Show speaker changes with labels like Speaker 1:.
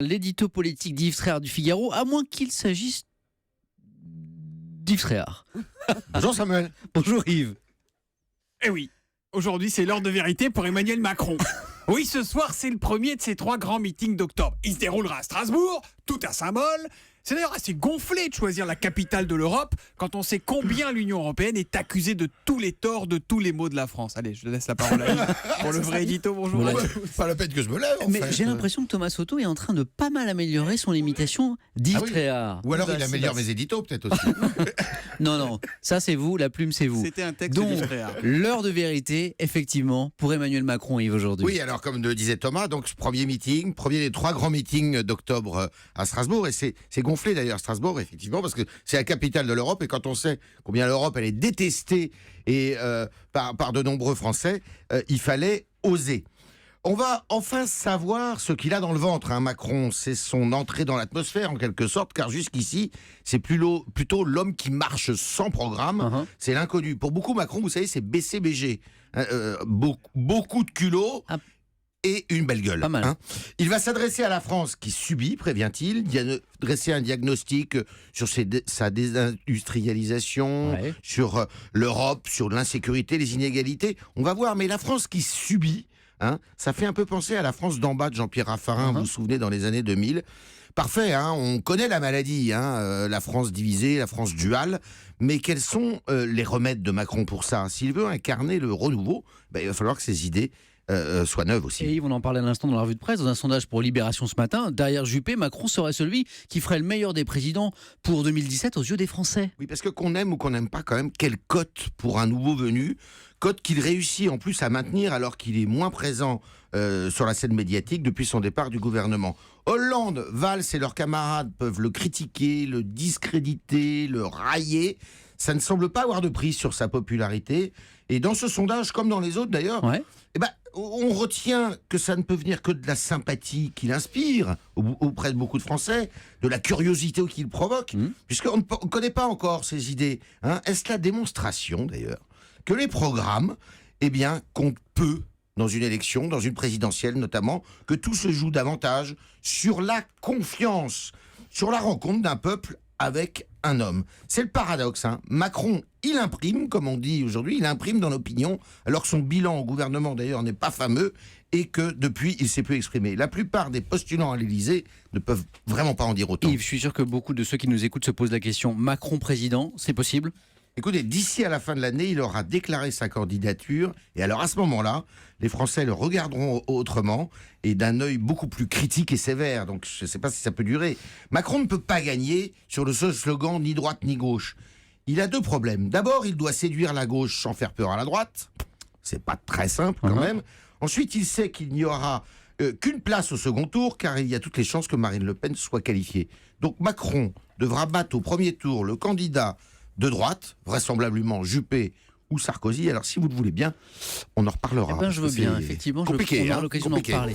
Speaker 1: L'édito politique d'Yves Tréhard du Figaro, à moins qu'il s'agisse d'Yves Tréhard.
Speaker 2: Bonjour Samuel.
Speaker 1: Bonjour Yves.
Speaker 3: Eh oui, aujourd'hui c'est l'heure de vérité pour Emmanuel Macron. Oui, ce soir c'est le premier de ces 3 grands meetings d'octobre. Il se déroulera à Strasbourg, tout un symbole. C'est d'ailleurs assez gonflé de choisir la capitale de l'Europe quand on sait combien l'Union européenne est accusée de tous les torts, de tous les maux de la France. Allez, je laisse la parole à Yves pour le vrai édito. Bonjour.
Speaker 1: Voilà.
Speaker 2: Pas la peine que je me lève. En
Speaker 1: Mais
Speaker 2: fait.
Speaker 1: j'ai l'impression que Thomas Soto est en train de pas mal améliorer son imitation d'Yves
Speaker 2: Ah oui.
Speaker 1: Tréhard.
Speaker 2: Ou alors il
Speaker 1: Bah,
Speaker 2: améliore
Speaker 1: c'est-
Speaker 2: mes éditos peut-être aussi.
Speaker 1: Non, ça c'est vous, la plume c'est vous.
Speaker 3: C'était un texte
Speaker 1: Donc,
Speaker 3: d'Yves Tréhard.
Speaker 1: l'heure de vérité, effectivement, pour Emmanuel Macron, Yves, aujourd'hui.
Speaker 2: Oui, alors comme le disait Thomas, donc ce premier meeting, premier des 3 grands meetings d'octobre à Strasbourg, et c'est gonflé d'ailleurs Strasbourg, effectivement, parce que c'est la capitale de l'Europe, et quand on sait combien l'Europe elle est détestée et par de nombreux Français, il fallait oser. On va enfin savoir ce qu'il a dans le ventre, hein, Macron. C'est son entrée dans l'atmosphère, en quelque sorte, car jusqu'ici, c'est plutôt l'homme qui marche sans programme.
Speaker 1: Uh-huh.
Speaker 2: C'est l'inconnu. Pour beaucoup, Macron, vous savez, c'est BCBG. Beaucoup de culot
Speaker 1: Ah.
Speaker 2: et une belle gueule.
Speaker 1: Pas mal.
Speaker 2: hein. Il va s'adresser à la France qui subit, prévient-il, dresser un diagnostic sur sa désindustrialisation,
Speaker 1: Ouais.
Speaker 2: sur l'Europe, sur l'insécurité, les inégalités. On va voir, mais la France qui subit, ça fait un peu penser à la France d'en bas de Jean-Pierre Raffarin, vous vous souvenez, dans les années 2000. Parfait, on connaît la maladie, la France divisée, la France duale, mais quels sont les remèdes de Macron pour ça? S'il veut incarner le renouveau, il va falloir que ses idées soient neuves aussi.
Speaker 1: Et Yves, on en parlait à l'instant dans la revue de presse, dans un sondage pour Libération ce matin. Derrière Juppé, Macron serait celui qui ferait le meilleur des présidents pour 2017 aux yeux des Français.
Speaker 2: Oui, parce que qu'on aime ou qu'on n'aime pas quand même, quelle cote pour un nouveau venu, cote qu'il réussit en plus à maintenir alors qu'il est moins présent sur la scène médiatique depuis son départ du gouvernement. Hollande, Valls et leurs camarades peuvent le critiquer, le discréditer, le railler. Ça ne semble pas avoir de prise sur sa popularité. Et dans ce sondage, comme dans les autres d'ailleurs,
Speaker 1: Ouais.
Speaker 2: on retient que ça ne peut venir que de la sympathie qu'il inspire auprès de beaucoup de Français, de la curiosité qu'il provoque, puisqu'on ne connaît pas encore ses idées. Est-ce la démonstration, d'ailleurs, que les programmes, comptent peu dans une élection, dans une présidentielle notamment, que tout se joue davantage sur la confiance, sur la rencontre d'un peuple avec un homme. C'est le paradoxe. Macron, il imprime, comme on dit aujourd'hui, il imprime dans l'opinion, alors que son bilan au gouvernement d'ailleurs n'est pas fameux et que depuis, il s'est peu exprimé. La plupart des postulants à l'Élysée ne peuvent vraiment pas en dire autant.
Speaker 1: Yves, je suis sûr que beaucoup de ceux qui nous écoutent se posent la question, Macron président, c'est possible?
Speaker 2: Écoutez, d'ici à la fin de l'année, il aura déclaré sa candidature et alors à ce moment-là, les Français le regarderont autrement et d'un œil beaucoup plus critique et sévère. Donc je ne sais pas si ça peut durer. Macron ne peut pas gagner sur le seul slogan ni droite ni gauche. Il a 2 problèmes. D'abord, il doit séduire la gauche sans faire peur à la droite. C'est pas très simple quand même. Ensuite, il sait qu'il n'y aura qu'une place au second tour car il y a toutes les chances que Marine Le Pen soit qualifiée. Donc Macron devra battre au premier tour le candidat de droite, vraisemblablement Juppé ou Sarkozy. Alors si vous le voulez bien, on en reparlera.
Speaker 1: Je veux
Speaker 2: C'est
Speaker 1: bien, effectivement,
Speaker 2: compliqué,
Speaker 1: on aura l'occasion d'en
Speaker 2: compliqué.
Speaker 1: reparler.